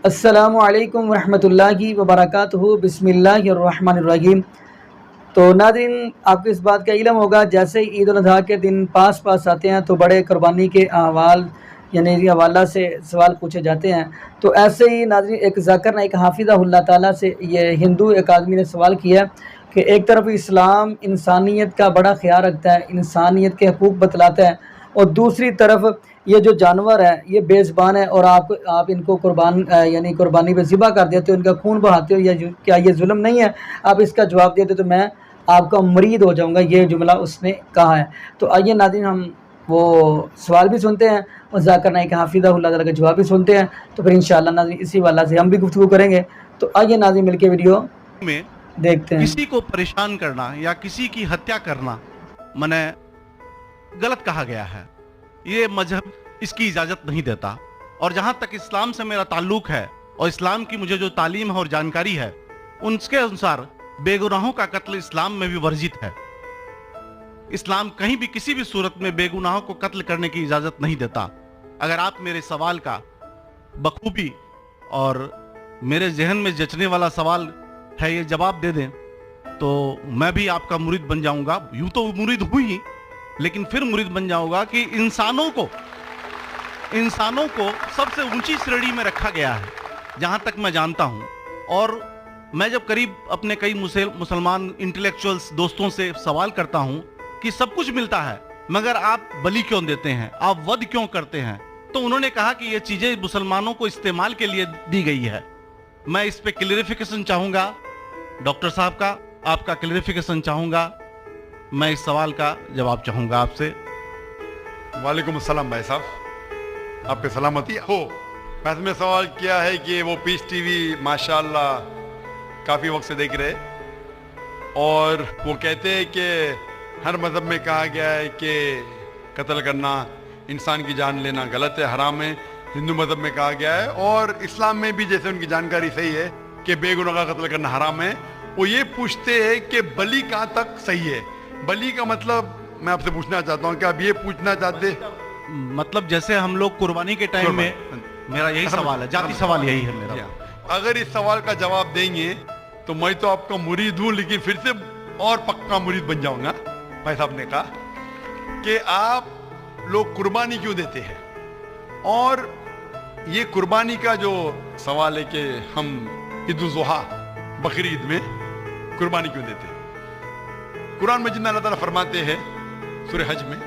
السلام علیکم ورحمۃ اللہ وبرکاتہ۔ بسم اللہ الرحمن الرحیم۔ تو ناظرین، آپ کو اس بات کا علم ہوگا، جیسے عید الاضحیٰ کے دن پاس آتے ہیں تو بڑے قربانی کے احوال یعنی حوالہ سے سوال پوچھے جاتے ہیں۔ تو ایسے ہی ناظرین ایک ذاکر نے ایک حافظہ اللہ تعالیٰ سے یہ ہندو ایک آدمی نے سوال کیا کہ ایک طرف اسلام انسانیت کا بڑا خیال رکھتا ہے، انسانیت کے حقوق بتلاتا ہے، اور دوسری طرف یہ جو جانور ہے یہ بے زبان ہے اور آپ ان کو یعنی قربانی پہ ذبح کر دیتے ہو، ان کا خون بہاتے ہو، کیا یہ ظلم نہیں ہے؟ آپ اس کا جواب دیتے تو میں آپ کا مرید ہو جاؤں گا، یہ جملہ اس نے کہا ہے۔ تو آئیے ناظرین ہم وہ سوال بھی سنتے ہیں اور ذاکر نائک حافظہ اللہ تعالیٰ کا جواب بھی سنتے ہیں، تو پھر انشاءاللہ ناظرین اسی والا سے ہم بھی گفتگو کریں گے۔ تو آئیے ناظرین مل کے ویڈیو میں دیکھتے ہیں۔ کسی کو پریشان کرنا یا کسی کی ہتیا کرنا غلط کہا گیا ہے، یہ مذہب اس کی اجازت نہیں دیتا، اور جہاں تک اسلام سے میرا تعلق ہے اور اسلام کی مجھے جو تعلیم ہے اور جانکاری ہے، ان کے انسار بے گناہوں کا قتل اسلام میں بھی ورجت ہے۔ اسلام کہیں بھی کسی بھی صورت میں بے گناہوں کو قتل کرنے کی اجازت نہیں دیتا۔ اگر آپ میرے سوال کا بخوبی اور میرے ذہن میں جچنے والا سوال ہے یہ جواب دے دیں تو میں بھی آپ کا مرید بن جاؤں گا۔ یوں تو مرید ہوں ہی، لیکن پھر مرید بن جاؤں گا کہ انسانوں کو سب سے اونچی شریڑی میں رکھا گیا ہے جہاں تک میں جانتا ہوں۔ اور میں جب قریب اپنے کئی مسلمان انٹلیکچوئلز دوستوں سے سوال کرتا ہوں کہ سب کچھ ملتا ہے مگر آپ بلی کیوں دیتے ہیں، آپ ود کیوں کرتے ہیں، تو انہوں نے کہا کہ یہ چیزیں مسلمانوں کو استعمال کے لیے دی گئی ہے۔ میں اس پہ کلیریفیکیشن چاہوں گا ڈاکٹر صاحب کا، آپ کا کلیریفیکیشن چاہوں گا، میں اس سوال کا جواب چاہوں گا آپ سے۔ وعلیکم السلام بھائی صاحب، آپ پہ سلامتی ہو۔ بس میں سوال کیا ہے کہ وہ پیس ٹی وی ماشاءاللہ کافی وقت سے دیکھ رہے، اور وہ کہتے ہیں کہ ہر مذہب میں کہا گیا ہے کہ قتل کرنا، انسان کی جان لینا غلط ہے، حرام ہے۔ ہندو مذہب میں کہا گیا ہے اور اسلام میں بھی، جیسے ان کی جانکاری صحیح ہے کہ بے گناہ کا قتل کرنا حرام ہے۔ وہ یہ پوچھتے ہیں کہ بلی کہاں تک صحیح ہے؟ بلی کا مطلب میں آپ سے پوچھنا چاہتا ہوں کہ آپ یہ پوچھنا چاہتے؟ مطلب جیسے ہم لوگ قربانی کے ٹائم میں، میرا یہی سوال ہے، ذاتی سوال یہی ہے میرا۔ اگر اس سوال کا جواب دیں گے تو میں تو آپ کا مرید ہوں، لیکن پھر سے اور پکا مرید بن جاؤں گا۔ بھائی صاحب نے کہا کہ آپ لوگ قربانی کیوں دیتے ہیں، اور یہ قربانی کا جو سوال ہے کہ ہم عید الاضحیٰ بقر عید میں قربانی کیوں دیتے ہیں۔ قرآن مجید میں اللہ تعالیٰ فرماتے ہیں سورہ حج میں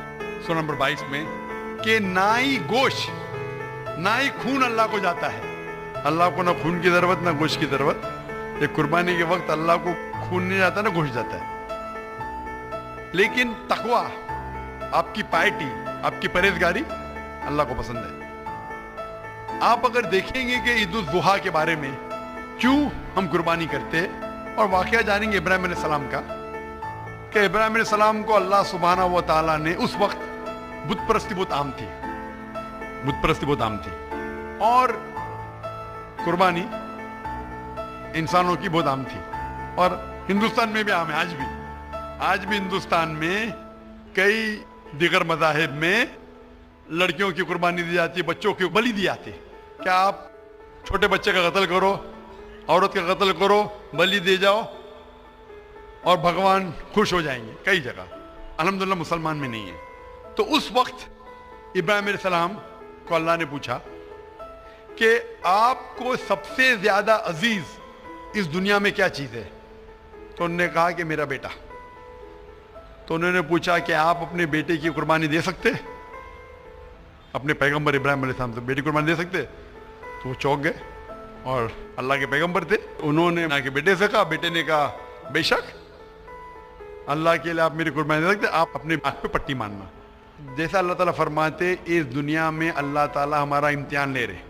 سورہ نمبر 22 میں کہ نہ ہی گوشت نہ ہی خون اللہ کو جاتا ہے۔ اللہ کو نہ خون کی ضرورت نہ گوشت کی ضرورت۔ یہ قربانی کے وقت اللہ کو خون نہیں جاتا نہ گوشت جاتا ہے، لیکن تقویٰ، آپ کی پائٹی، آپ کی پرہیزگاری اللہ کو پسند ہے۔ آپ اگر دیکھیں گے کہ عید الاضحیٰ کے بارے میں کیوں ہم قربانی کرتے ہیں، اور واقعہ جانیں گے ابراہیم علیہ السلام کا، کہ ابراہیم علیہ السلام کو اللہ سبحانہ و تعالیٰ نے، اس وقت بت پرستی بہت عام تھی، اور قربانی انسانوں کی بہت عام تھی، اور ہندوستان میں بھی عام ہے۔ آج بھی ہندوستان میں کئی دیگر مذاہب میں لڑکیوں کی قربانی دی جاتی ہے، بچوں کی بلی دی جاتی ہے۔ کیا آپ چھوٹے بچے کا قتل کرو، عورت کا قتل کرو، بلی دے جاؤ اور بھگوان خوش ہو جائیں گے؟ کئی جگہ، الحمدللہ مسلمان میں نہیں ہے۔ تو اس وقت ابراہیم علیہ السلام کو اللہ نے پوچھا کہ آپ کو سب سے زیادہ عزیز اس دنیا میں کیا چیز ہے؟ تو انہوں نے کہا کہ میرا بیٹا۔ تو انہوں نے پوچھا کہ آپ اپنے بیٹے کی قربانی دے سکتے؟ اپنے پیغمبر ابراہیم علیہ السلام سے بیٹی قربانی دے سکتے؟ تو وہ چونک گئے، اور اللہ کے پیغمبر تھے، انہوں نے کے بیٹے سے کہا، بیٹے نے کہا بے شک اللہ کے لیے آپ میری قربانی دے سکتے، آپ اپنے آنکھ پہ پٹی ماننا۔ جیسا اللہ تعالیٰ فرماتے اس دنیا میں اللہ تعالیٰ ہمارا امتحان لے رہے،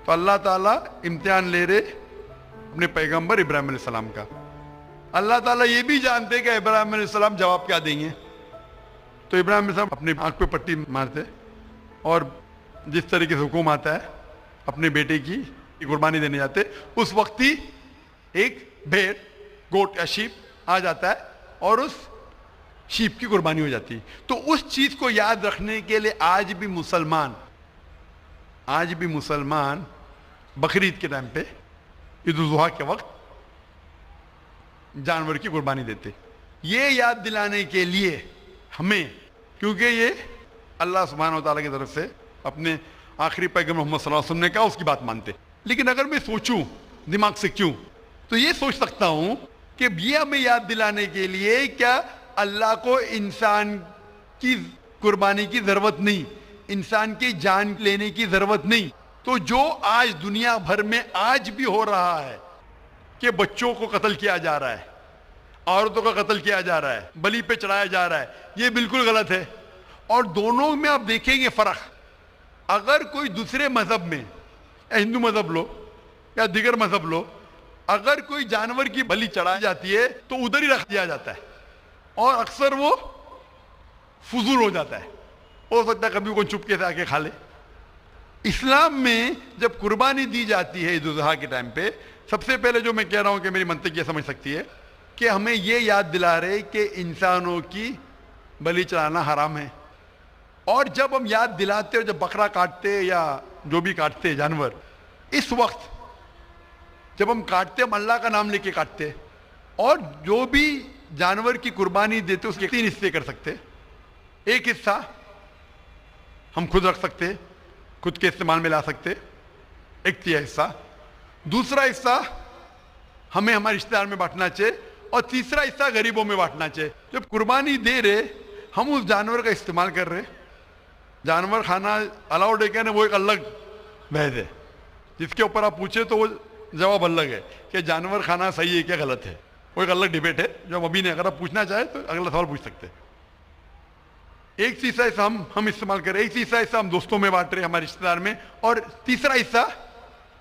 تو اللہ تعالیٰ امتحان لے رہے اپنے پیغمبر ابراہیم علیہ السلام کا۔ اللہ تعالیٰ یہ بھی جانتے کہ ابراہیم علیہ السلام جواب کیا دیں گے، تو ابراہیم علیہ السلام اپنے آنکھ پہ پٹی مارتے، اور جس طریقے سے حکم آتا ہے اپنے بیٹے کی قربانی دینے جاتے، اس وقت ہی ایک بھیڑ، گوٹ یا شیپ آ جاتا ہے اور اس شیپ کی قربانی ہو جاتی ہے۔ تو اس چیز کو یاد رکھنے کے لیے آج بھی مسلمان बकरीद के टाइम पे, ईद उल जुहा के वक्त जानवर की कुर्बानी देते। ये याद दिलाने के लिए हमें, क्योंकि ये अल्लाह सुब्हानहू व तआला की तरफ से अपने आखिरी पैगंबर मोहम्मद सल्लल्लाहु अलैहि वसल्लम ने कहा, उसकी बात मानते। लेकिन अगर मैं सोचूं दिमाग से क्यों, तो ये सोच सकता हूं कि ये हमें याद दिलाने के लिए क्या अल्लाह को इंसान की कुर्बानी की जरूरत नहीं, इंसान की जान लेने की जरूरत नहीं। तो जो आज दुनिया भर में आज भी हो रहा है कि बच्चों को कत्ल किया जा रहा है, औरतों का कत्ल किया जा रहा है, बलि पे चढ़ाया जा रहा है, ये बिल्कुल गलत है। और दोनों में आप देखेंगे फर्क। अगर कोई दूसरे मजहब में, या हिंदू मजहब लो या दिगर मजहब लो, अगर कोई जानवर की बलि चढ़ाई जाती है तो उधर ही रख दिया जाता है और अक्सर वो फजूल हो जाता है, हो सकता है कभी कोई चुपके से आके खा ले। इस्लाम में जब कुर्बानी दी जाती है ईद उल जुहा के टाइम पे, सबसे पहले जो मैं कह रहा हूं कि मेरी मंतक ये समझ सकती है कि हमें ये याद दिला रहे कि इंसानों की बलि चढ़ाना हराम है। और जब हम याद दिलाते हैं, जब बकरा काटते या जो भी काटते जानवर, इस वक्त जब हम काटते हम अल्लाह का नाम लेके काटते। और जो भी जानवर की कुर्बानी देते उसके 3 हिस्से कर सकते। एक हिस्सा हम खुद रख सकते, खुद के इस्तेमाल में ला सकते, 1/3 हिस्सा। दूसरा हिस्सा हमें हमारे रिश्तेदार में बांटना चाहिए और तीसरा हिस्सा गरीबों में बांटना चाहिए। जब कुर्बानी दे रहे हम उस जानवर का इस्तेमाल कर रहे, जानवर खाना अलाउड है क्या नहीं वो एक अलग बहस है, जिसके ऊपर आप पूछे तो वो जवाब अलग है कि जानवर खाना सही है क्या गलत है, वो एक अलग डिबेट है जो हम अभी नहीं, अगर आप पूछना चाहे तो अगला सवाल पूछ सकते हैं। एक तीसरा हिस्सा हम इस्तेमाल कर रहे, एक तीसरा हिस्सा हम दोस्तों में बांट रहे हमारे रिश्तेदार में, और तीसरा हिस्सा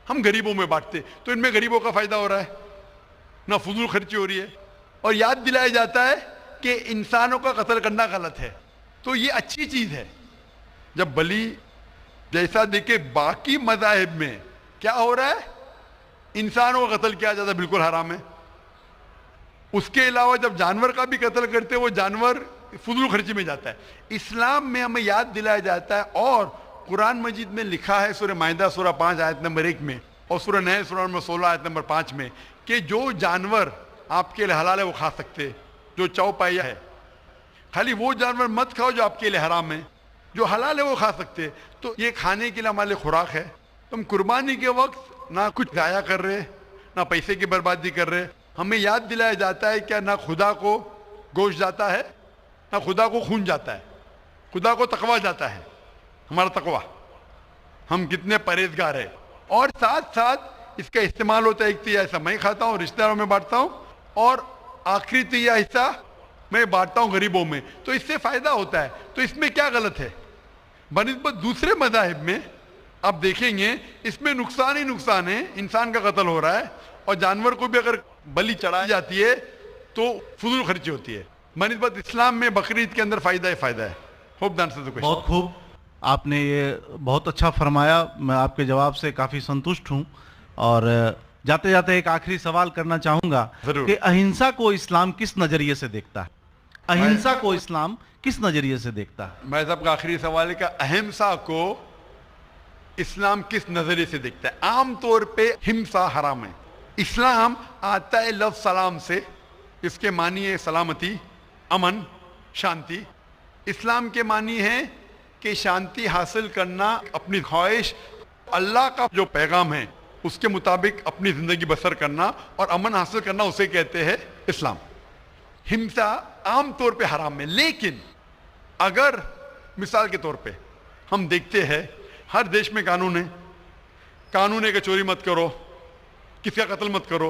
हम गरीबों में बांटते। तो इनमें गरीबों का फायदा हो रहा है, ना फजूल खर्ची हो रही है, और याद दिलाया जाता है कि इंसानों का कत्ल करना गलत है। तो ये अच्छी चीज है। जब बलि जैसा देखे बाकी मज़ाहिब में क्या हो रहा है, इंसानों का कत्ल किया जाता है, बिल्कुल हराम है। उसके अलावा जब जानवर का भी कत्ल करते वो जानवर फजूल खर्ची में जाता है। इस्लाम में हमें याद दिलाया जाता है, और कुरान मजीद में लिखा है सूरह माइदा सूरह 5 आयत नंबर 1 में और सूरह नहल सूरह नंबर 16 आयत नंबर 5 में कि जो जानवर आपके लिए हलाल है वो खा सकते, जो चौपाया है। खाली वो जानवर मत खाओ जो आपके लिए हराम है, जो हलाल है वो खा सकते। तो ये खाने के लिए हमारे लिए खुराक है। तुम कुर्बानी के वक्त ना कुछ जाया कर रहे, ना पैसे की बर्बादी कर रहे। हमें याद दिलाया जाता है क्या ना खुदा को गोश्त जाता है, ना खुदा को खून जाता है, खुदा को तकवा जाता है। हमारा तकवा, हम कितने परहेजगार है। और साथ साथ इसका इस्तेमाल होता है, एक तिया हिस्सा मैं खाता हूँ, रिश्तेदारों में बांटता हूँ, और आखिरी तिया हिस्सा मैं बांटता हूँ गरीबों में। तो इससे फायदा होता है। तो इसमें क्या गलत है? बनिस्बत दूसरे मज़ाहिब में आप देखेंगे इसमें नुकसान ही नुकसान है। इंसान का कत्ल हो रहा है और जानवर को भी अगर बलि चढ़ाई जाती है तो फजूल खर्ची होती है। बनिस्बत इस्लाम में बकरीद के अंदर फायदा ही फायदा है। Hope the answer the question. बहुत खूब, आपने ये बहुत अच्छा फरमाया। मैं आपके जवाब से काफ़ी संतुष्ट हूँ। और जाते जाते एक आखिरी सवाल करना चाहूँगा कि अहिंसा को इस्लाम किस नज़रिए से देखता है? अहिंसा को इस्लाम किस नज़रिए से देखता है? मैं सबका आखिरी सवाल है कि अहिंसा को इस्लाम किस नज़रिए से देखता है? आम तौर पे हिंसा हराम है। इस्लाम आता है लफ्ज़ सलाम से, इसके मानी है सलामती, अमन, शांति। इस्लाम के मानी है कि शांति हासिल करना, अपनी ख्वाहिश, अल्लाह का जो पैगाम है उसके मुताबिक अपनी ज़िंदगी बसर करना और अमन हासिल करना, उसे कहते हैं इस्लाम। हिंसा आम तौर पे हराम है। लेकिन अगर मिसाल के तौर पे हम देखते हैं हर देश में कानून है कि चोरी मत करो, किसी का कत्ल मत करो।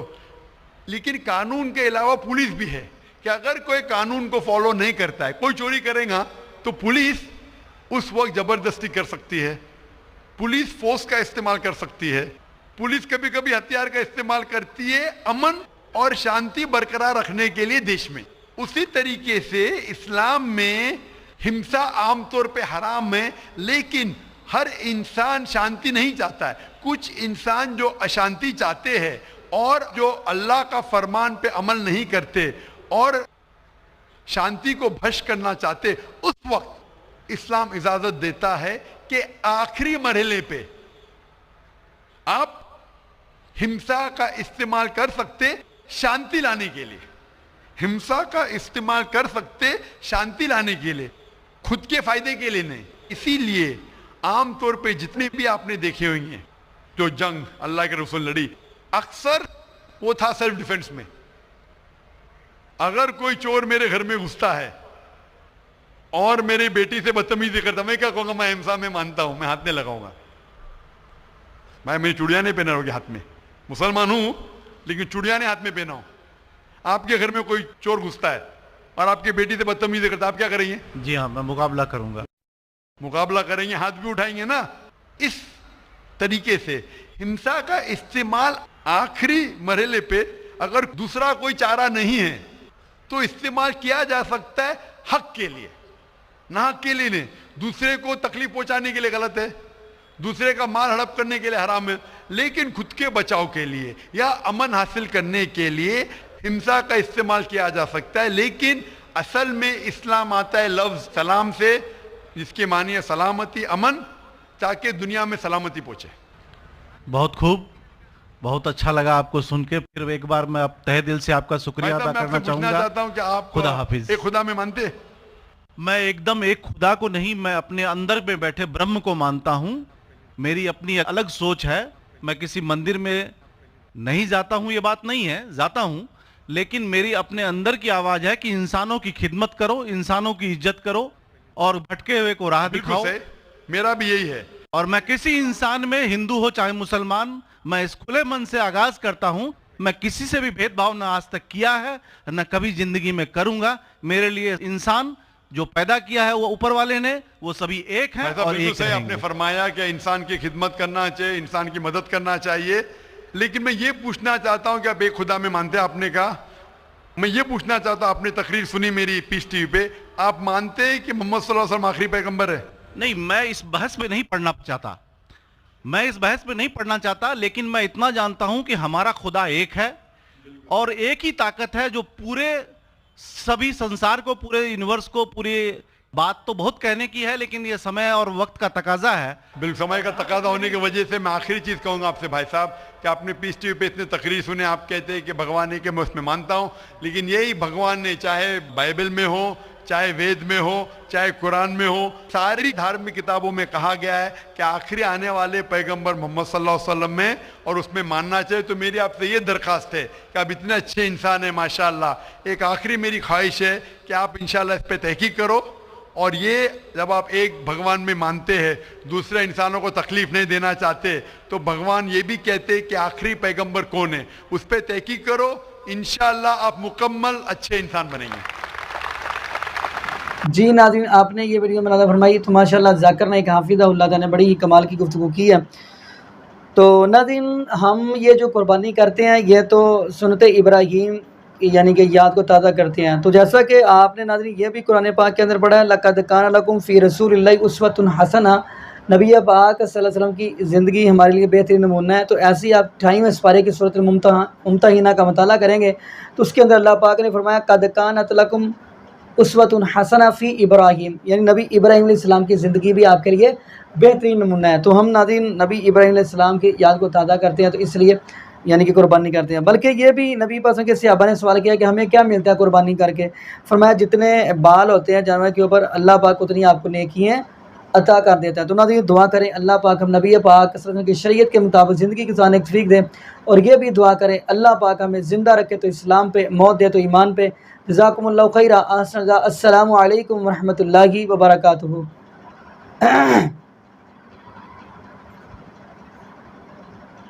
लेकिन कानून के अलावा पुलिस भी है कि अगर कोई कानून को फॉलो नहीं करता है, कोई चोरी करेगा तो पुलिस उस वक्त जबरदस्ती कर सकती है, पुलिस फोर्स का इस्तेमाल कर सकती है, पुलिस कभी कभी हथियार का इस्तेमाल करती है अमन और शांति बरकरार रखने के लिए देश में। उसी तरीके से इस्लाम में हिंसा आमतौर पे हराम है, लेकिन हर इंसान शांति नहीं चाहता है। कुछ इंसान जो अशांति चाहते हैं और जो अल्लाह का फरमान पे अमल नहीं करते और शांति को भ्रष्ट करना चाहते, उस वक्त इस्लाम इजाजत देता है कि आखिरी मरहले पे आप हिंसा का इस्तेमाल कर सकते शांति लाने के लिए, हिंसा का इस्तेमाल कर सकते शांति लाने के लिए, खुद के फायदे के लिए नहीं। इसीलिए आम तौर पे जितने भी आपने देखे होंगे जो जंग अल्लाह के रसूल लड़ी, अक्सर वो था सेल्फ डिफेंस में। अगर कोई चोर मेरे घर में घुसता है और मेरी बेटी से बदतमीजी करता, मैं क्या कहूंगा, मैं हिंसा में मानता हूं, मैं हाथ नहीं लगाऊंगा। मैं मेरी चूड़ियां नहीं पहना होगी हाथ में, मुसलमान हूं लेकिन चूड़ियां नहीं हाथ में पहना हूं। आपके घर में कोई चोर घुसता है और आपकी बेटी से बदतमीजी करता, आप क्या करेंगे? जी हाँ, मैं मुकाबला करूंगा। मुकाबला करेंगे, हाथ भी उठाएंगे ना। इस तरीके से हिंसा का इस्तेमाल आखिरी मरहले पे अगर दूसरा कोई चारा नहीं है तो इस्तेमाल किया जा सकता है हक के लिए, ना हक के लिए नहीं। दूसरे को तकलीफ पहुंचाने के लिए गलत है, दूसरे का माल हड़प करने के लिए हराम है, लेकिन खुद के बचाव के लिए या अमन हासिल करने के लिए हिंसा का इस्तेमाल किया जा सकता है। लेकिन असल में इस्लाम आता है लफ्ज सलाम से, जिसके मानी है सलामती, अमन, ताकि दुनिया में सलामती पहुंचे। बहुत खूब, बहुत अच्छा लगा आपको सुन के। फिर एक बार मैं अब तहे दिल से आपका शुक्रिया अदा करना चाहूंगा। चाहता हूं कि आप खुदा हाफिज। एक खुदा में मानते हैं? मैं एकदम एक खुदा को नहीं, मैं अपने अंदर में बैठे ब्रह्म को मानता हूं। मेरी अपनी अलग सोच है। मैं किसी मंदिर में नहीं जाता हूं, ये बात नहीं है, जाता हूं, लेकिन मेरी अपने अंदर की आवाज है कि इंसानों की खिदमत करो, इंसानों की इज्जत करो और भटके हुए को राह दिखाओ। मेरा भी यही है। और मैं किसी इंसान में, हिंदू हो चाहे मुसलमान, मैं इस खुले मन से आगाज करता हूं। मैं किसी से भी भेदभाव ना आज तक किया है, न कभी जिंदगी में करूंगा। मेरे लिए इंसान जो पैदा किया है वो ऊपर वाले ने, वो सभी एक हैं और एक रहेंगे। आपने फरमाया कि इंसान की खिदमत करना चाहिए, इंसान की मदद करना चाहिए, लेकिन मैं ये पूछना चाहता हूं कि आप एक खुदा में मानते हैं? आपने कहा, मैं ये पूछना चाहता हूं, आपने तकरीर सुनी मेरी पीस टीवी पे, आप मानते हैं कि मोहम्मद सल्लल्लाहु अलैहि वसल्लम आखिरी पैगंबर है? नहीं, मैं इस बहस में नहीं पढ़ना चाहता, मैं इस बहस में नहीं पढ़ना चाहता, लेकिन मैं इतना जानता हूं कि हमारा खुदा एक है और एक ही ताकत है जो पूरे सभी संसार को, पूरे यूनिवर्स को, पूरी बात तो बहुत कहने की है, लेकिन ये समय और वक्त का तकाजा है। बिल्कुल, समय का तकाजा होने की वजह से मैं आखिरी चीज कहूंगा आपसे भाई साहब कि आपने पीस टीवी पे इतने तकरीर सुने, आप कहते हैं कि भगवान है, कि मैं उसमें मानता हूं, लेकिन यही भगवान ने, चाहे बाइबल में हो, चाहे वेद में हो, चाहे कुरान में हो, सारी धार्मिक किताबों में कहा गया है कि आखिरी आने वाले पैगंबर मोहम्मद सल्लल्लाहु अलैहि वसल्लम में, और उसमें मानना चाहिए। तो मेरी आपसे ये दरखास्त है कि आप इतने अच्छे इंसान हैं माशाअल्लाह, एक आखिरी मेरी ख्वाहिश है कि आप इंशाअल्लाह इस पर तहकीक करो, और ये जब आप एक भगवान में मानते हैं, दूसरे इंसानों को तकलीफ नहीं देना चाहते, तो भगवान ये भी कहते हैं कि आखिरी पैगंबर कौन है, उस पर तहकीक करो, इंशाअल्लाह आप मुकम्मल अच्छे इंसान बनेंगे। जी नाज़रीन, आपने ये वीडियो मुलाज़ा फरमाई तो माशाअल्लाह ज़ाकिर ने एक हाफिज़हुल्लाह ने बड़ी ही कमाल की गुफ्तगू की है। तो नाज़रीन, हम ये जो कुर्बानी करते हैं ये तो सुन्नत इब्राहीम यानी कि याद को ताज़ा करते हैं। तो जैसा कि आपने नाज़रीन ये भी कुरान पाक के अंदर पढ़ा है, लक़द कान लकुम फ़ी रसूलिल्लाहि उस्वतुन हसना, नबी पाक सल्लल्लाहु अलैहि वसल्लम की ज़िंदगी हमारे लिए बेहतरीन नमूना है। तो ऐसे ही आप 28वें पारे की सूरत मुम्तहिना का मुताला करेंगे तो उसके अंदर अल्लाह पाक ने फरमाया क़द कानत लकुम उस्वतुन हसना फ़ी इब्राहीम, यानी नबी इब्राहीम अलैहिस्सलाम की ज़िंदगी भी आपके लिए बेहतरीन नमूना है। तो हम नाज़रीन नबी इब्राहीम अलैहिस्सलाम की याद को ताज़ा करते हैं, तो इसलिए यानी कि कुर्बानी करते हैं। बल्कि ये भी नबी पाक के सहाबा ने सवाल किया कि हमें क्या मिलता है कुर्बानी करके। फरमाया जितने बाल होते हैं जानवर के ऊपर, अल्लाह पाक उतनी आपको नेकियां अता कर देता है। तो नाज़रीन दुआ करें अल्लाह पाक हम नबी पाक सल्लल्लाहु अलैहि वसल्लम की शरीयत के मुताबिक ज़िंदगी गुजारने की तौफीक दे, और ये भी दुआ करें अल्लाह पाक हमें ज़िंदा रखे तो इस्लाम पे, मौत दे तो ईमान पे। जज़ाकुमुल्लाहु खैरा। अस्सलामु अलैकुम व रहमतुल्लाहि व बरकातुहू।